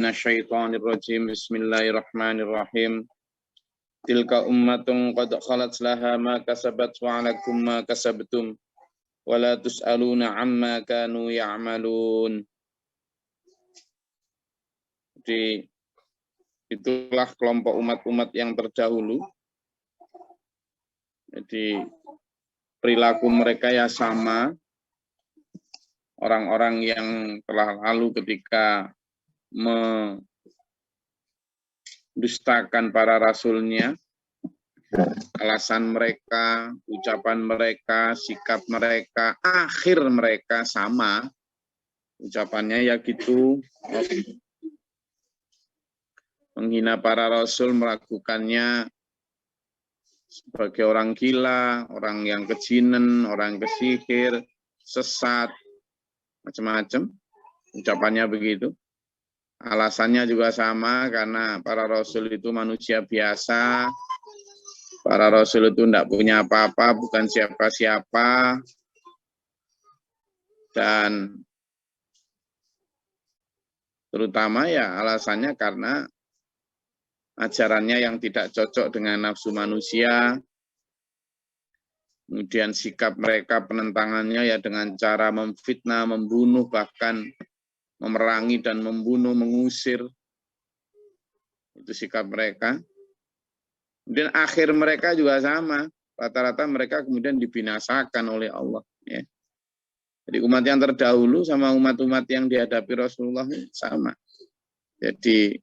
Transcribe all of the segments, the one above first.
Minasyaitonirrajim. Bismillahirrahmanirrahim. Tilka ummatun qad khalat laha ma kasabat wa alakum ma kasabtum wa la tus'aluna amma kanu ya'malun. Jadi itulah kelompok umat-umat yang terdahulu. Jadi perilaku mereka ya sama orang-orang yang telah lalu ketika mendustakan para rasulnya, alasan mereka, ucapan mereka, sikap mereka, akhir mereka sama. Ucapannya ya gitu, menghina para rasul, melakukannya sebagai orang gila, orang yang kejinan, orang kesihir, sesat, macam-macam. Ucapannya begitu. Alasannya juga sama, karena para rasul itu manusia biasa, para rasul itu tidak punya apa-apa, bukan siapa-siapa, dan terutama ya alasannya karena ajarannya yang tidak cocok dengan nafsu manusia, kemudian sikap mereka penentangannya ya dengan cara memfitnah, membunuh, bahkan memerangi dan membunuh, mengusir. Itu sikap mereka. Kemudian akhir mereka juga sama. Rata-rata mereka kemudian dibinasakan oleh Allah. Ya. Jadi umat yang terdahulu sama umat-umat yang dihadapi Rasulullah sama. Jadi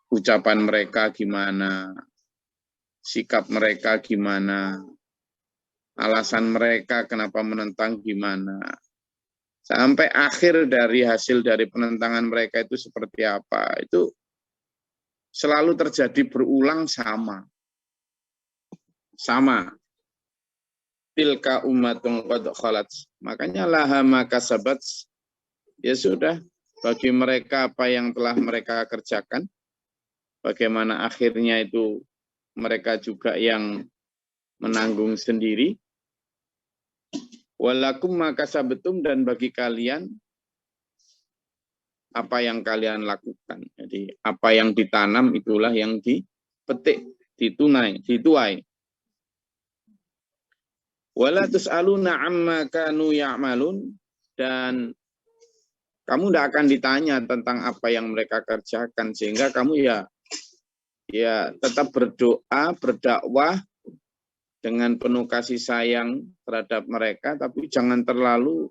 ucapan mereka gimana, sikap mereka gimana, alasan mereka kenapa menentang gimana. Sampai akhir dari hasil dari penentangan mereka itu seperti apa, itu selalu terjadi berulang sama. Sama. Tilka ummatun qad khalat. Makanya laha ma kasabat, ya sudah, bagi mereka apa yang telah mereka kerjakan, bagaimana akhirnya itu mereka juga yang menanggung sendiri. Walakum maka sabetum, dan bagi kalian apa yang kalian lakukan. Jadi apa yang ditanam itulah yang dipetik, dituai. Wala tus'aluna amma kanu ya'malun, dan kamu tidak akan ditanya tentang apa yang mereka kerjakan, sehingga kamu ya tetap berdoa, berdakwah dengan penuh kasih sayang terhadap mereka, tapi jangan terlalu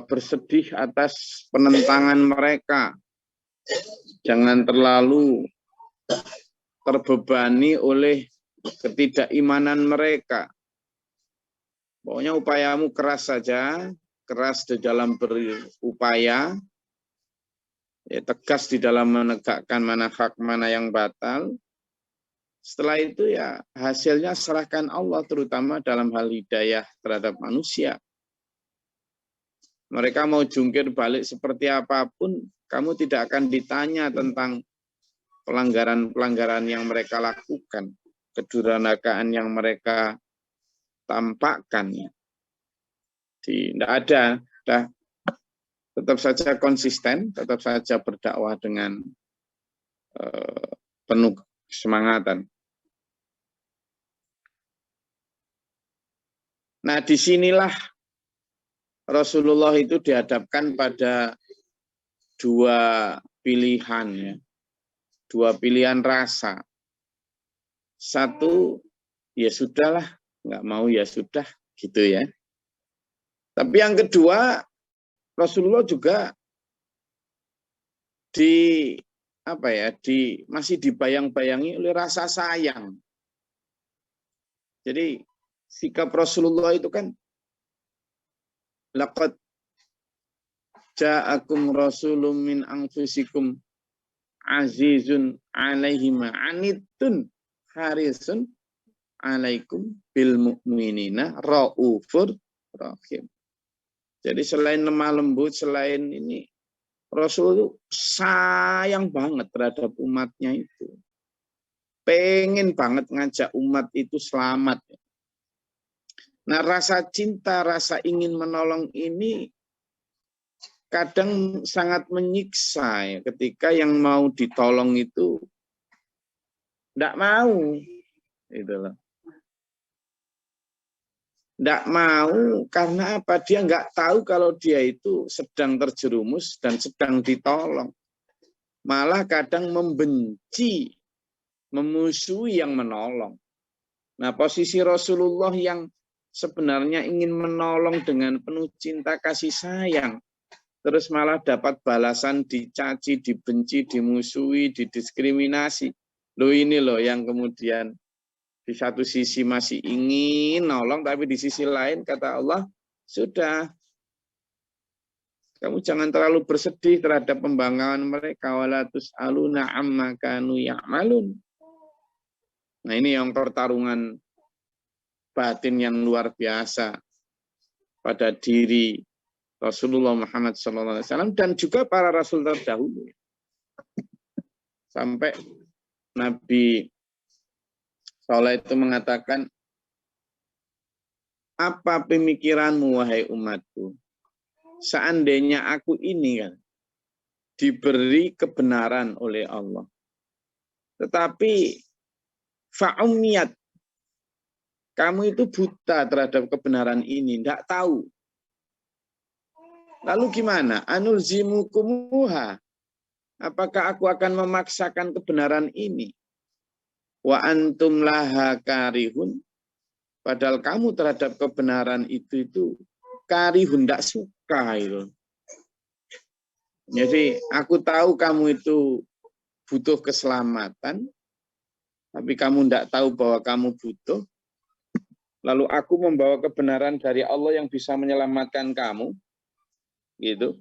bersedih atas penentangan mereka. Jangan terlalu terbebani oleh ketidakimanan mereka. Pokoknya upayamu keras saja, keras di dalam berupaya, ya, tegas di dalam menegakkan mana hak, mana yang batal. Setelah itu ya hasilnya serahkan Allah, terutama dalam hal hidayah terhadap manusia. Mereka mau jungkir balik seperti apapun, kamu tidak akan ditanya tentang pelanggaran-pelanggaran yang mereka lakukan, kedurhakaan yang mereka tampakkan. Tidak ada, tetap saja konsisten, tetap saja berdakwah dengan penuh semangatan. Nah, disinilah Rasulullah itu dihadapkan pada dua pilihan, ya. Dua pilihan rasa. Satu, ya sudahlah, nggak mau ya sudah, gitu ya. Tapi yang kedua, Rasulullah juga masih dibayang-bayangi oleh rasa sayang. Jadi sikap Rasulullah itu kan, laqad ja'akum rasulun min anfusikum azizun alaihi ma anitun harisun alaikum bil mu'minina raufur rahim. Jadi selain lemah lembut, selain ini, Rasul itu sayang banget terhadap umatnya itu. Pengen banget ngajak umat itu selamat. Nah, rasa cinta, rasa ingin menolong ini kadang sangat menyiksa ya, ketika yang mau ditolong itu tidak mau, gitu loh. Tidak mau karena apa? Dia nggak tahu kalau dia itu sedang terjerumus dan sedang ditolong. Malah kadang membenci, memusuhi yang menolong. Nah, posisi Rasulullah yang sebenarnya ingin menolong dengan penuh cinta kasih sayang, terus malah dapat balasan dicaci, dibenci, dimusuhi, didiskriminasi. Loh ini loh yang kemudian di satu sisi masih ingin nolong, tapi di sisi lain kata Allah, sudah, kamu jangan terlalu bersedih terhadap pembangkangan mereka. Wala tus'aluna amma kanu ya'malun. Nah ini yang pertarungan batin yang luar biasa pada diri Rasulullah Muhammad SAW dan juga para Rasul terdahulu. Sampai Nabi Saleh itu mengatakan, apa pemikiranmu wahai umatku? Seandainya aku ini kan diberi kebenaran oleh Allah, tetapi fa'umiyat, kamu itu buta terhadap kebenaran ini, tidak tahu. Lalu gimana? Anulzimukumuha. Apakah aku akan memaksakan kebenaran ini? Wa antum laha karihun. Padahal kamu terhadap kebenaran itu karihun, tidak suka itu. Jadi aku tahu kamu itu butuh keselamatan, tapi kamu tidak tahu bahwa kamu butuh. Lalu aku membawa kebenaran dari Allah yang bisa menyelamatkan kamu, gitu.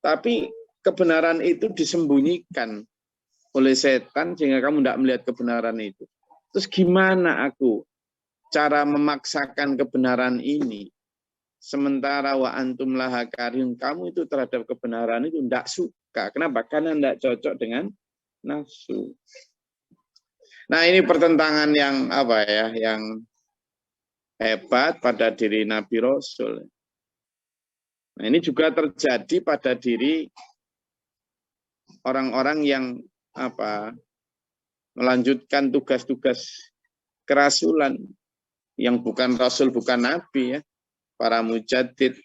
Tapi kebenaran itu disembunyikan oleh setan sehingga kamu tidak melihat kebenaran itu. Terus gimana aku cara memaksakan kebenaran ini? Sementara wa antum laha karihun, kamu itu terhadap kebenaran itu tidak suka. Kenapa? Karena tidak cocok dengan nafsu. Nah ini pertentangan yang apa ya, yang hebat pada diri Nabi Rasul. Nah ini juga terjadi pada diri orang-orang yang apa melanjutkan tugas-tugas kerasulan yang bukan Rasul, bukan Nabi ya, para mujaddid,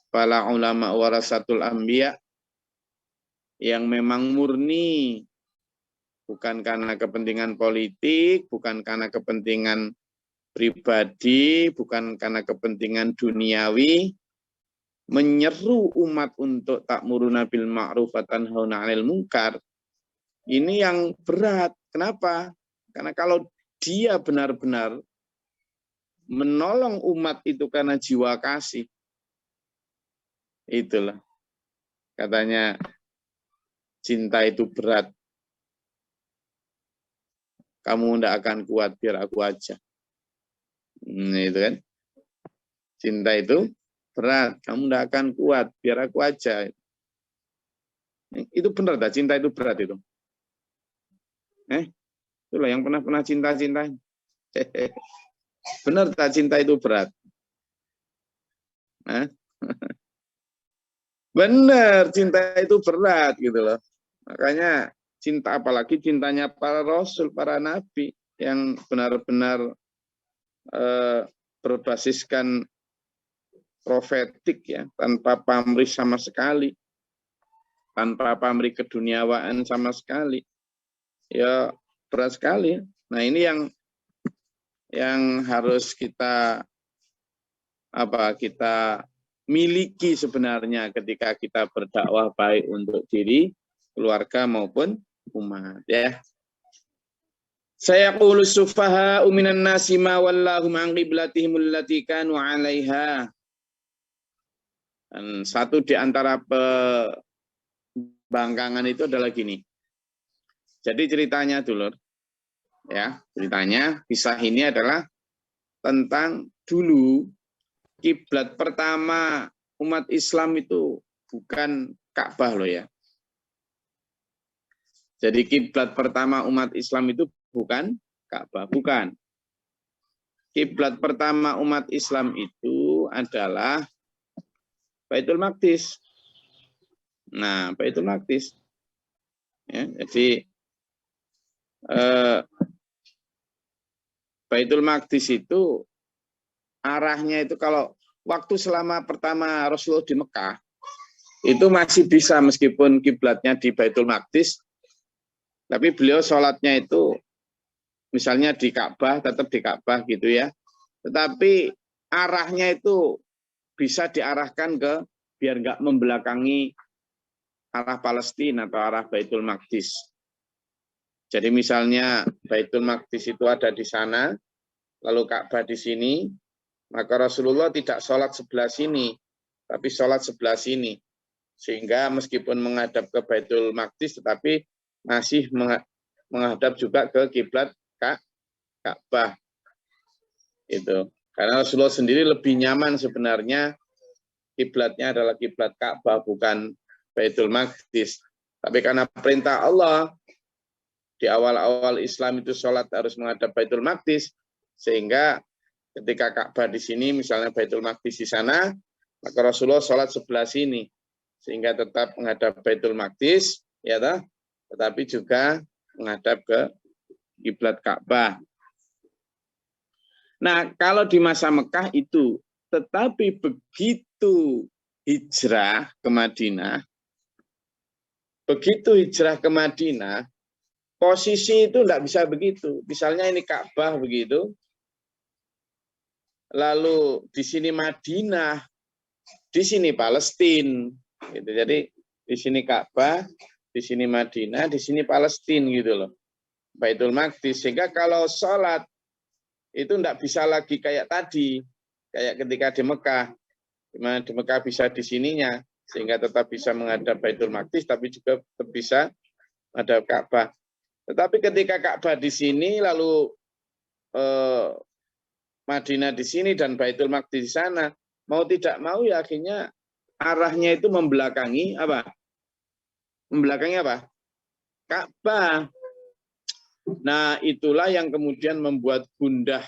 para ulama warasatul anbiya yang memang murni bukan karena kepentingan politik, bukan karena kepentingan pribadi, bukan karena kepentingan duniawi, menyeru umat untuk ta'muruna bil ma'ruf wa tanhauna 'anil munkar. Ini yang berat. Kenapa? Karena kalau dia benar-benar menolong umat itu karena jiwa kasih, itulah katanya cinta itu berat. Kamu tidak akan kuat, biar aku aja. Itu kan. Cinta itu berat, kamu tidak akan kuat, biar aku aja. Itu benar tak? Cinta itu berat itu. Itulah yang pernah cinta-cinta. Benar tak cinta itu berat? Benar, cinta itu berat gitu loh. Makanya cinta, apalagi cintanya para rasul, para nabi yang benar-benar berbasiskan profetik ya, tanpa pamrih sama sekali, tanpa pamrih keduniawaan sama sekali. Ya berat sekali. Nah ini yang harus kita miliki sebenarnya ketika kita berdakwah, baik untuk diri, keluarga maupun umat ya. Saya qulu sufaha minan nasi ma wallahum an qiblatihim allati kanu 'alaiha. Dan satu di antara pembangkangan itu adalah gini. Jadi ceritanya dulur, ya ceritanya kisah ini adalah tentang dulu kiblat pertama umat Islam itu bukan Ka'bah loh ya. Jadi kiblat pertama umat Islam itu bukan Ka'bah, bukan. Kiblat pertama umat Islam itu adalah Baitul Maqdis. Nah, Baitul Maqdis. Ya, jadi Baitul Maqdis itu arahnya itu kalau waktu selama pertama Rasulullah di Mekah itu masih bisa meskipun kiblatnya di Baitul Maqdis, tapi beliau sholatnya itu misalnya di Ka'bah, tetap di Ka'bah gitu ya. Tetapi arahnya itu bisa diarahkan ke biar nggak membelakangi arah Palestina atau arah Baitul Maqdis. Jadi misalnya Baitul Maqdis itu ada di sana, lalu Ka'bah di sini, maka Rasulullah tidak sholat sebelah sini, tapi sholat sebelah sini. Sehingga meskipun menghadap ke Baitul Maqdis, tetapi masih menghadap juga ke kiblat Ka'bah. Itu. Karena Rasulullah sendiri lebih nyaman sebenarnya kiblatnya adalah kiblat Ka'bah, bukan Baitul Maqdis. Tapi karena perintah Allah, di awal-awal Islam itu sholat harus menghadap Baitul Maqdis, sehingga ketika Ka'bah di sini, misalnya Baitul Maqdis di sana, maka Rasulullah sholat sebelah sini, sehingga tetap menghadap Baitul Maqdis, ya toh, tetapi juga menghadap ke kiblat Ka'bah. Nah, kalau di masa Mekah itu, tetapi begitu hijrah ke Madinah, posisi itu tidak bisa begitu. Misalnya ini Ka'bah begitu, lalu di sini Madinah, di sini Palestina, gitu. Jadi di sini Ka'bah, di sini Madinah, di sini Palestina gitu loh. Baitul Maqdis. Sehingga kalau sholat itu tidak bisa lagi kayak tadi, kayak ketika di Mekah, di mana di Mekah bisa di sininya, sehingga tetap bisa menghadap Baitul Maqdis, tapi juga tetap bisa menghadap Ka'bah. Tetapi ketika Ka'bah di sini, lalu Madinah di sini dan Baitul Maqdis di sana, mau tidak mau ya akhirnya arahnya itu membelakangi apa? Membelakangi apa? Ka'bah. Nah, itulah yang kemudian membuat gundah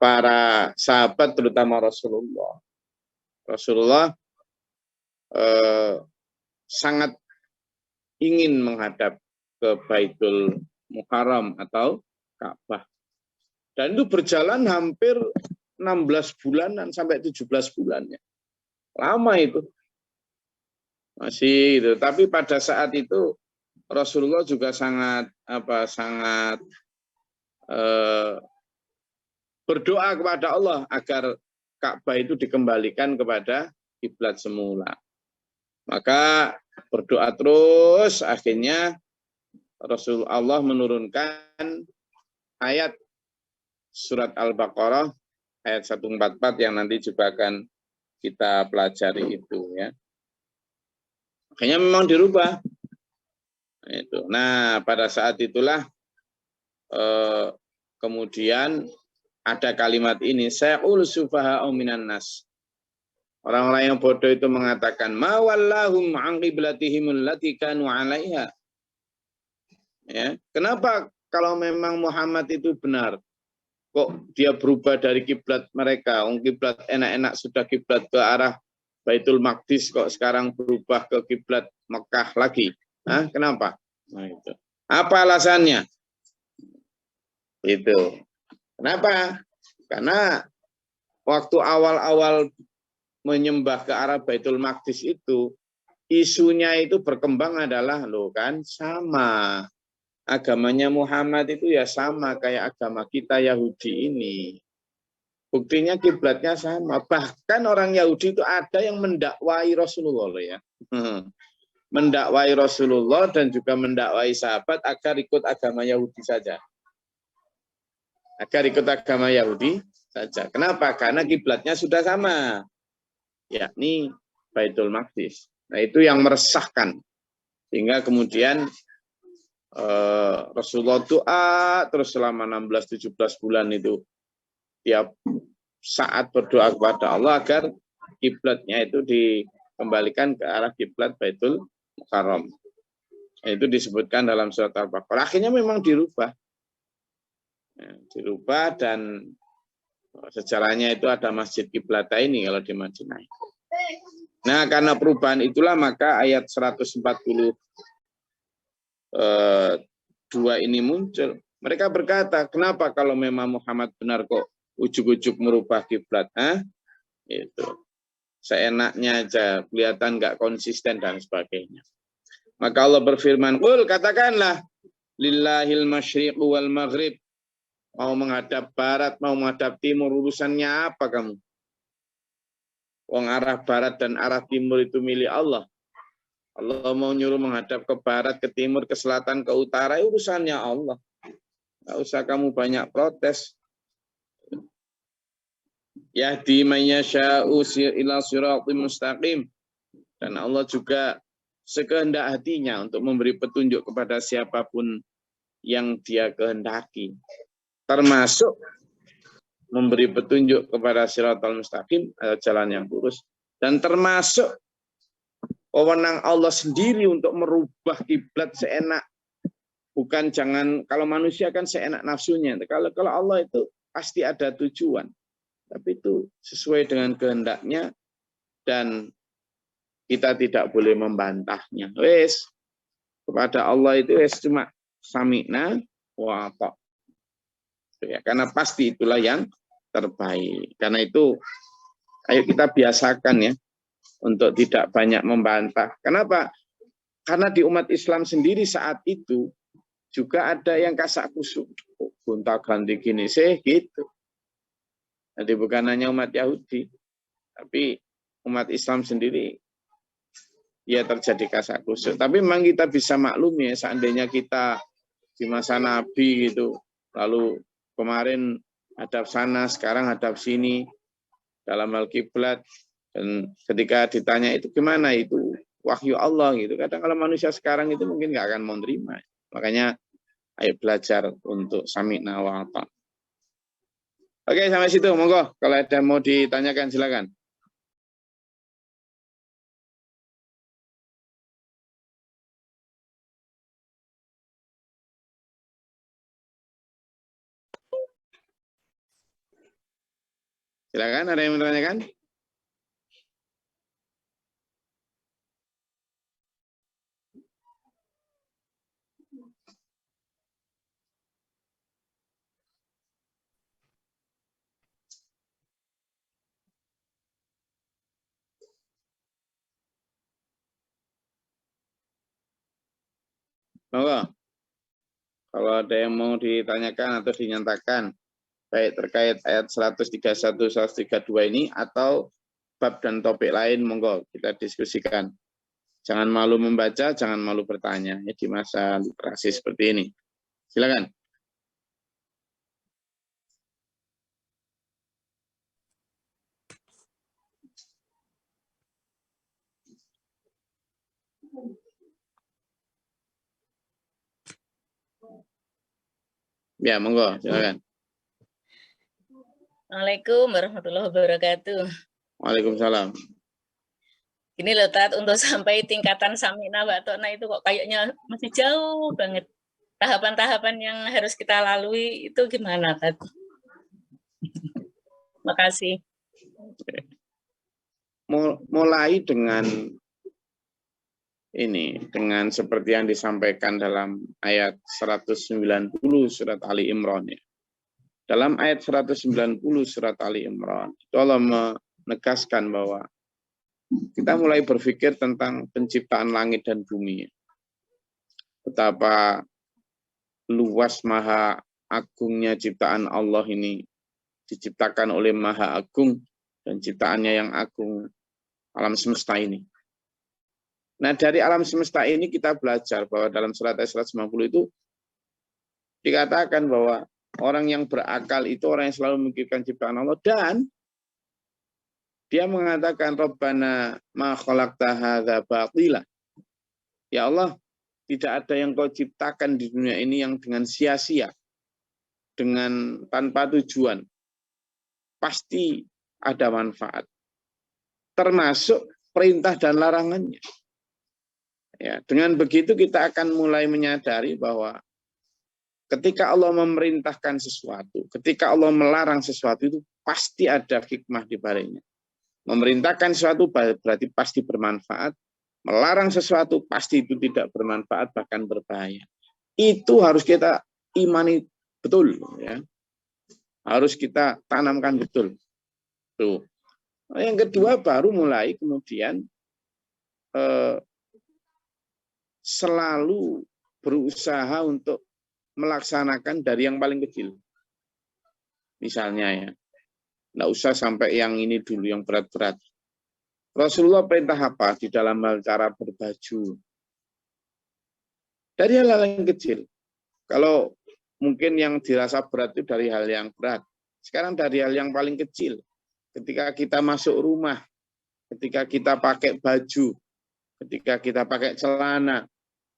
para sahabat, terutama Rasulullah. Rasulullah sangat ingin menghadap ke Baitul Muharram atau Ka'bah. Dan itu berjalan hampir 16 bulanan sampai 17 bulannya. Lama itu. Masih itu. Tapi pada saat itu Rasulullah juga sangat berdoa kepada Allah agar Ka'bah itu dikembalikan kepada kiblat semula. Maka berdoa terus, akhirnya Rasulullah menurunkan ayat surat Al-Baqarah ayat 144 yang nanti juga akan kita pelajari itu ya. Akhirnya memang dirubah. Itu. Nah, pada saat itulah kemudian ada kalimat ini, sa'ul sufaha'u minan nas. Orang-orang yang bodoh itu mengatakan, ma wallahum an qiblatihim allati kanu 'alaiha. Ya, kenapa kalau memang Muhammad itu benar, kok dia berubah dari kiblat mereka? Kiblat enak-enak sudah kiblat ke arah Baitul Maqdis, kok sekarang berubah ke kiblat Mekah lagi? Hah, kenapa? Nah, itu. Apa alasannya? Itu. Kenapa? Karena waktu awal-awal menyembah ke arah Baitul Maqdis itu, isunya itu berkembang adalah, loh kan, sama. Agamanya Muhammad itu ya sama kayak agama kita Yahudi ini. Buktinya kiblatnya sama. Bahkan orang Yahudi itu ada yang mendakwai Rasulullah ya. Mendakwai Rasulullah dan juga mendakwai sahabat agar ikut agama Yahudi saja. Agar ikut agama Yahudi saja. Kenapa? Karena kiblatnya sudah sama. Yakni Baitul Maqdis. Nah, itu yang meresahkan. Sehingga kemudian Rasulullah doa terus selama 16-17 bulan itu. Tiap saat berdoa kepada Allah agar kiblatnya itu dikembalikan ke arah kiblat Baitul Muharram. Itu disebutkan dalam surat Al-Baqarah. Akhirnya memang dirubah. Ya, dirubah dan sejarahnya itu ada Masjid Qiblataini kalau di Madinah. Nah, karena perubahan itulah maka ayat 142 ini muncul. Mereka berkata, kenapa kalau memang Muhammad benar kok ujuk-ujuk merubah kiblat? Itu seenaknya aja, kelihatan nggak konsisten dan sebagainya. Maka Allah berfirman, "Qul, katakanlah, lillahil masyriqu wal maghrib." Mau menghadap barat, mau menghadap timur, urusannya apa kamu? Wong arah barat dan arah timur itu milik Allah. Allah mau nyuruh menghadap ke barat, ke timur, ke selatan, ke utara, urusannya Allah. Nggak usah kamu banyak protes. Yahdi man yasha'u ila siratim mustaqim. Dan Allah juga sekehendak hatinya untuk memberi petunjuk kepada siapapun yang dia kehendaki. Termasuk memberi petunjuk kepada siratal mustaqim, jalan yang lurus. Dan termasuk wewenang Allah sendiri untuk merubah kiblat seenak. Bukan jangan, kalau manusia kan seenak nafsunya. Kalau Allah itu pasti ada tujuan. Tapi itu sesuai dengan kehendaknya dan kita tidak boleh membantahnya. Wes, kepada Allah itu wes cuma sami'na wa ata'na. Ya, karena pasti itulah yang terbaik. Karena itu ayo kita biasakan ya untuk tidak banyak membantah. Kenapa? Karena di umat Islam sendiri saat itu juga ada yang kasak kusuk. Gonta ganti gini sih gitu. Jadi bukan hanya umat Yahudi, tapi umat Islam sendiri ya terjadi kasak kusuk. Tapi memang kita bisa maklum ya, seandainya kita di masa Nabi gitu, lalu kemarin hadap sana, sekarang hadap sini dalam hal kiblat, dan ketika ditanya itu gimana, itu wahyu Allah gitu. Kadang kalau manusia sekarang itu mungkin nggak akan mau terima. Makanya ayo belajar untuk sami'na wa ata'na. Oke, sampai situ. Monggo, kalau ada mau ditanyakan silakan. Silakan, ada yang menanyakan? Monggo. Kalau ada yang mau ditanyakan atau dinyatakan, baik terkait ayat 131, 132 ini, atau bab dan topik lain, monggo kita diskusikan. Jangan malu membaca, jangan malu bertanya ya, di masa literasi seperti ini. Silakan. Ya, monggo, silakan. Assalamualaikum warahmatullahi wabarakatuh. Waalaikumsalam. Ini loh Tat, untuk sampai tingkatan sami'na wa ata'na itu kok kayaknya masih jauh banget. Tahapan-tahapan yang harus kita lalui itu gimana Tat? Makasih. Mulai dengan ini, dengan seperti yang disampaikan dalam ayat 190 surat Ali Imran. Ya. Dalam ayat 190 surat Ali Imran, itu Allah menegaskan bahwa kita mulai berpikir tentang penciptaan langit dan bumi. Betapa luas maha agungnya ciptaan Allah ini, diciptakan oleh maha agung dan ciptaannya yang agung, alam semesta ini. Nah, dari alam semesta ini kita belajar bahwa dalam surat ayat 190 itu dikatakan bahwa orang yang berakal itu orang yang selalu memikirkan ciptaan Allah, dan dia mengatakan Rabbana ma khalaqta hadza batila. Ya Allah, tidak ada yang kau ciptakan di dunia ini yang dengan sia-sia, dengan tanpa tujuan. Pasti ada manfaat. Termasuk perintah dan larangannya. Ya, dengan begitu kita akan mulai menyadari bahwa ketika Allah memerintahkan sesuatu, ketika Allah melarang sesuatu itu pasti ada hikmah di baliknya. Memerintahkan sesuatu berarti pasti bermanfaat, melarang sesuatu pasti itu tidak bermanfaat, bahkan berbahaya. Itu harus kita imani betul, ya. Harus kita tanamkan betul. Tuh. Yang kedua baru mulai kemudian selalu berusaha untuk melaksanakan dari yang paling kecil. Misalnya ya, nggak usah sampai yang ini dulu, yang berat-berat. Rasulullah perintah apa di dalam hal cara berbaju? Dari hal-hal yang kecil. Kalau mungkin yang dirasa berat itu dari hal yang berat. Sekarang dari hal yang paling kecil. Ketika kita masuk rumah, ketika kita pakai baju, ketika kita pakai celana,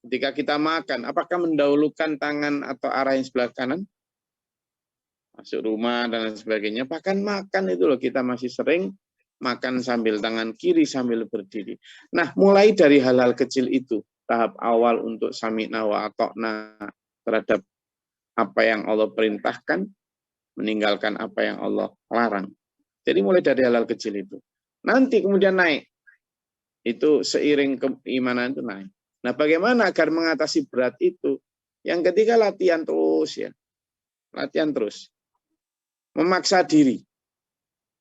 ketika kita makan, apakah mendahulukan tangan atau arah yang sebelah kanan? Masuk rumah dan lain sebagainya. Bahkan makan itu loh, kita masih sering makan sambil tangan kiri sambil berdiri. Nah, mulai dari hal-hal kecil itu, tahap awal untuk sami'na wa ata'na terhadap apa yang Allah perintahkan, meninggalkan apa yang Allah larang. Jadi mulai dari hal-hal kecil itu. Nanti kemudian naik. Itu seiring keimanan itu naik. Nah, bagaimana agar mengatasi berat itu? Yang ketiga latihan terus ya. Latihan terus. Memaksa diri.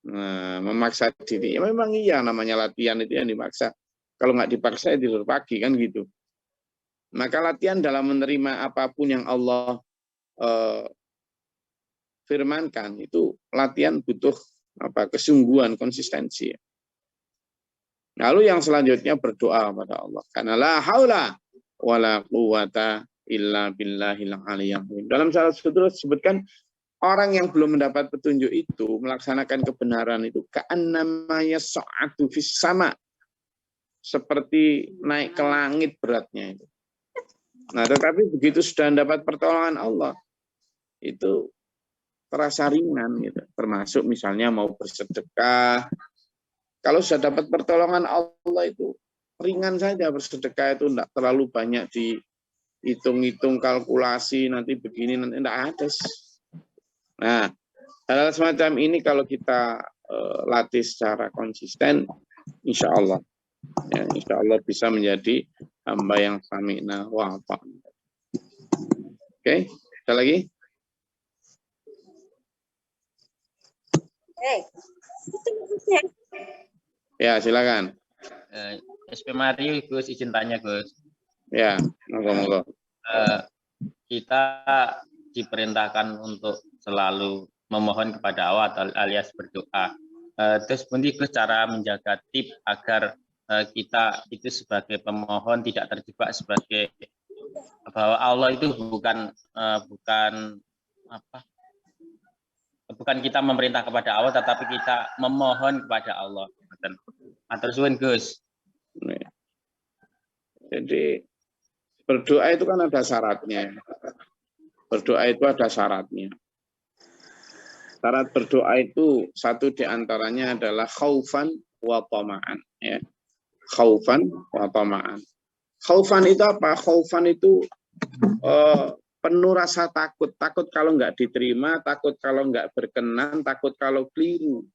Nah, memaksa diri. Ya memang iya namanya latihan itu yang dimaksa. Kalau nggak dipaksa ya tidur pagi kan gitu. Maka latihan dalam menerima apapun yang Allah firmankan itu latihan butuh kesungguhan, konsistensi. Lalu yang selanjutnya berdoa kepada Allah. Karena la haula wala quwata illa billahil aliyyil azim. Dalam salah satu disebutkan orang yang belum mendapat petunjuk itu melaksanakan kebenaran itu ka'annama yas'adu fis sama, seperti naik ke langit beratnya itu. Nah, tetapi begitu sudah mendapat pertolongan Allah itu terasa ringan gitu. Termasuk misalnya mau bersedekah. Kalau sudah dapat pertolongan Allah itu ringan saja bersedekah, itu tidak terlalu banyak dihitung-hitung kalkulasi nanti begini nanti tidak ada. Nah, hal semacam ini kalau kita latih secara konsisten, insya Allah bisa menjadi hamba yang sami'na wa ata'na. Oke, ada lagi? Ya, silakan. SP Mario, Gus, izin tanya, Gus. Ya, monggo. Kita diperintahkan untuk selalu memohon kepada Allah alias berdoa. Terus pundi Gus cara menjaga tip agar kita itu sebagai pemohon tidak terjebak sebagai bahwa Allah itu bukan kita memerintah kepada Allah, tetapi kita memohon kepada Allah. Matur suwun Gus. Jadi berdoa itu kan ada syaratnya. Berdoa itu ada syaratnya. Syarat berdoa itu satu diantaranya adalah khaufan wa tama'an. Ya. Khaufan wa tama'an. Khaufan itu apa? Khaufan itu penuh rasa takut. Takut kalau nggak diterima, takut kalau nggak berkenan, takut kalau keliru.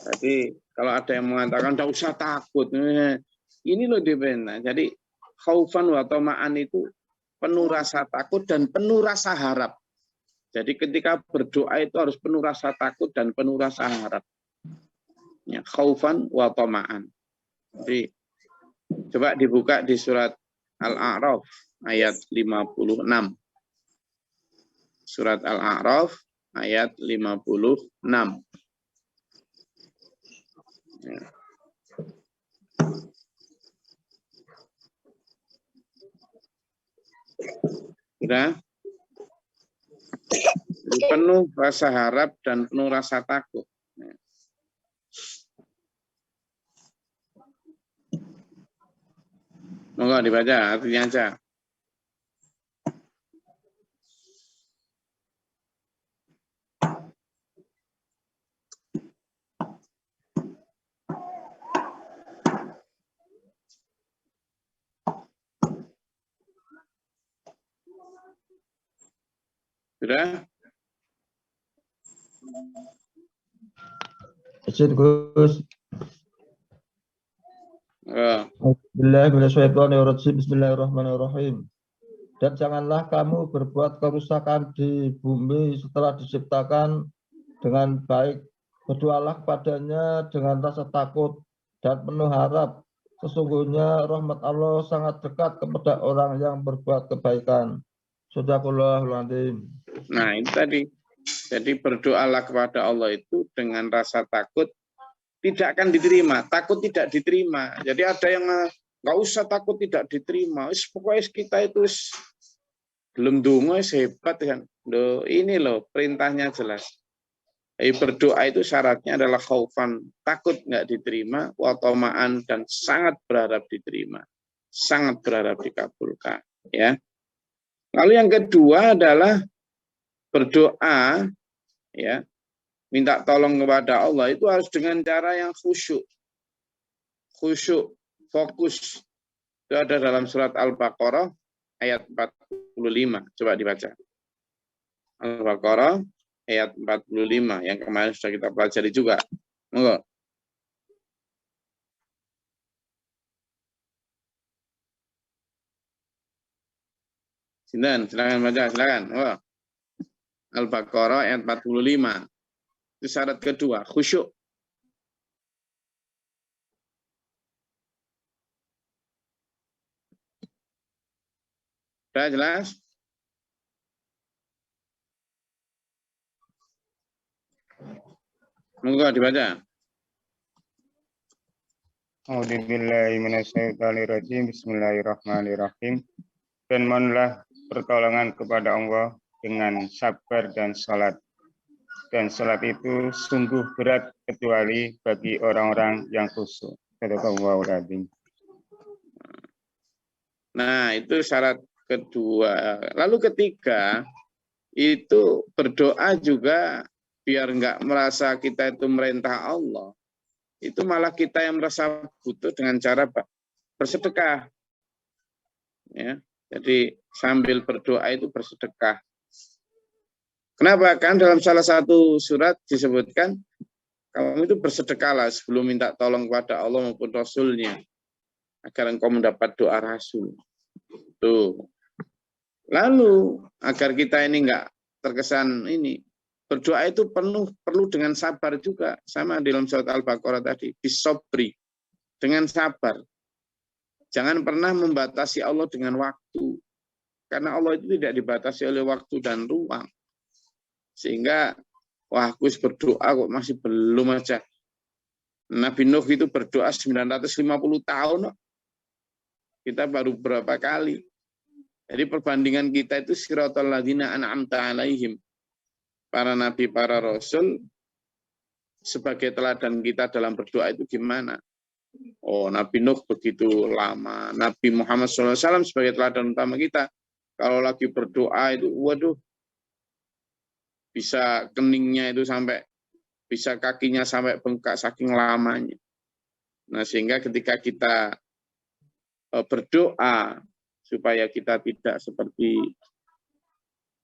Jadi kalau ada yang mengatakan tidak usah takut, ini loh dipena. Jadi khaufan wa tama'an itu penuh rasa takut dan penuh rasa harap. Jadi ketika berdoa itu harus penuh rasa takut dan penuh rasa harap. Ya, khaufan wa tama'an. Jadi coba dibuka di surat Al-A'raf ayat 56. Surat Al-A'raf ayat 56. Ya. Sudah? Penuh rasa harap dan penuh rasa takut. Monggo dibaca artinya aja. Sudah? Izin Gus. Bismillahirrahmanirrahim. Dan janganlah kamu berbuat kerusakan di bumi setelah diciptakan dengan baik. Berdoalah kepadanya dengan rasa takut dan penuh harap. Sesungguhnya rahmat Allah sangat dekat kepada orang yang berbuat kebaikan. Shadaqallahul Adzim. Nah, itu tadi. Jadi berdoalah kepada Allah itu dengan rasa takut tidak akan diterima. Takut tidak diterima. Jadi ada yang nggak usah takut tidak diterima. Pokoknya kita itu belum dungo hebat kan. Loh, ini loh perintahnya jelas. Berdoa itu syaratnya adalah khaufan, takut nggak diterima, wa tama'an, dan sangat berharap diterima, sangat berharap dikabulkan. Ya. Lalu yang kedua adalah berdoa, ya, minta tolong kepada Allah itu harus dengan cara yang khusyuk, fokus. Itu ada dalam surat Al-Baqarah ayat 45. Coba dibaca. Al-Baqarah ayat 45 yang kemarin sudah kita pelajari juga. Monggo. Silakan baca, silakan. Oh. Al-Baqarah ayat 45. Itu syarat kedua, khusyuk. Sudah jelas? Monggo dibaca. A'udzubillahi minasyaitonirrajim. Bismillahirrahmanirrahim. Dan mohonlah pertolongan kepada Allah dengan sabar dan salat. Dan salat itu sungguh berat kecuali bagi orang-orang yang khusyuk. Shadaqallahul Adzim. Nah, itu syarat kedua. Lalu ketiga, itu berdoa juga biar nggak merasa kita itu merintah Allah. Itu malah kita yang merasa butuh dengan cara bersedekah. Ya, jadi sambil berdoa itu bersedekah. Kenapa? Kan dalam salah satu surat disebutkan, kamu itu bersedekahlah sebelum minta tolong kepada Allah maupun Rasulnya, agar engkau mendapat doa Rasul. Tuh. Lalu, agar kita ini enggak terkesan ini, berdoa itu perlu dengan sabar juga. Sama di dalam surat Al-Baqarah tadi, bisobri, dengan sabar. Jangan pernah membatasi Allah dengan waktu. Karena Allah itu tidak dibatasi oleh waktu dan ruang. Sehingga, wah, aku berdoa kok masih belum aja. Nabi Nuh itu berdoa 950 tahun. Kita baru berapa kali. Jadi perbandingan kita itu siratal ladzina an'amta alaihim. Para nabi, para rasul, sebagai teladan kita dalam berdoa itu gimana? Oh, Nabi Nuh begitu lama. Nabi Muhammad SAW sebagai teladan utama kita. Kalau lagi berdoa itu, waduh, bisa keningnya itu sampai, bisa kakinya sampai bengkak saking lamanya. Nah, sehingga ketika kita berdoa, supaya kita tidak seperti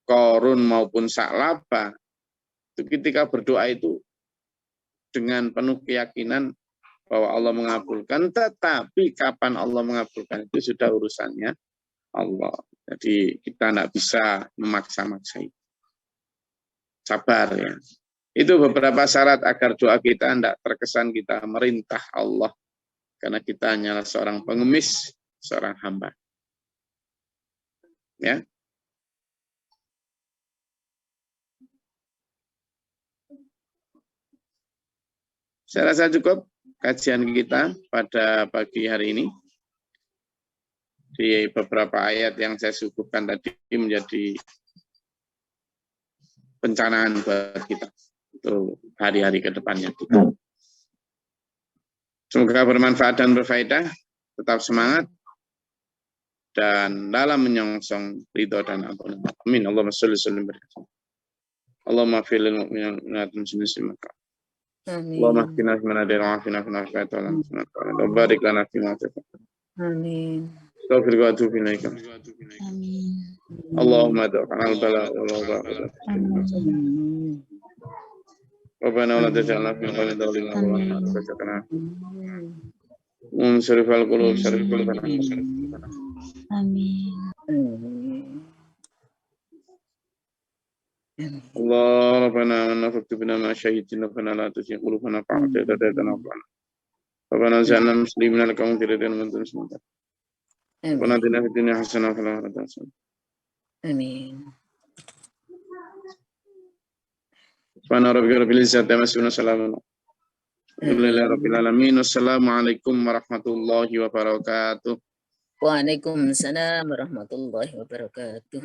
Korun maupun Sa'labah, itu ketika berdoa itu dengan penuh keyakinan bahwa Allah mengabulkan, tetapi kapan Allah mengabulkan itu sudah urusannya Allah. Jadi kita tidak bisa memaksa-maksa itu. Sabar ya. Itu beberapa syarat agar doa kita tidak terkesan kita merintah Allah. Karena kita hanyalah seorang pengemis, seorang hamba. Ya. Saya rasa cukup kajian kita pada pagi hari ini. Di beberapa ayat yang saya suguhkan tadi menjadi pencanaan buat kita untuk hari-hari ke depannya. Semoga bermanfaat dan berfaedah. Tetap semangat dan dalam menyongsong ridho dan ampunan. Amin. Allahumma sholli sallim barik. Allahumma fil mu'minin muslimin. Allahumma qina fi man hadayta wa afina fi man afayta wa la barik lana fi ma atayta. Amin. Astaghfiruka wa atubu ilaika. Amin. Allahumma da'ana al-bala wal wada. Amin. Rabbana wa la taj'alna fil qawmi dzalimin wa la taj'alna munsharifal qulub syarifal qulub. Amin. Allah Rabbana amanna faktubna ma syahidin Rabbana la tuzigh qulubana ba'da idh hadaytana Rabbana ja'alna muslimina laka mu'minina wa muslimin. Rabbana atina fid dunya hasanah wa fil akhirati hasanah. Amin. Subhana rabbika rabbil izzati amma yasifun, salamun alhamdulillahi rabbil alamin. Assalamualaikum warahmatullahi wabarakatuh. Waalaikumsalam warahmatullahi wabarakatuh.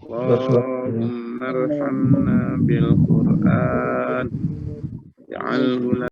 Allahumma arhamna bil Qur'an. Ja'alhu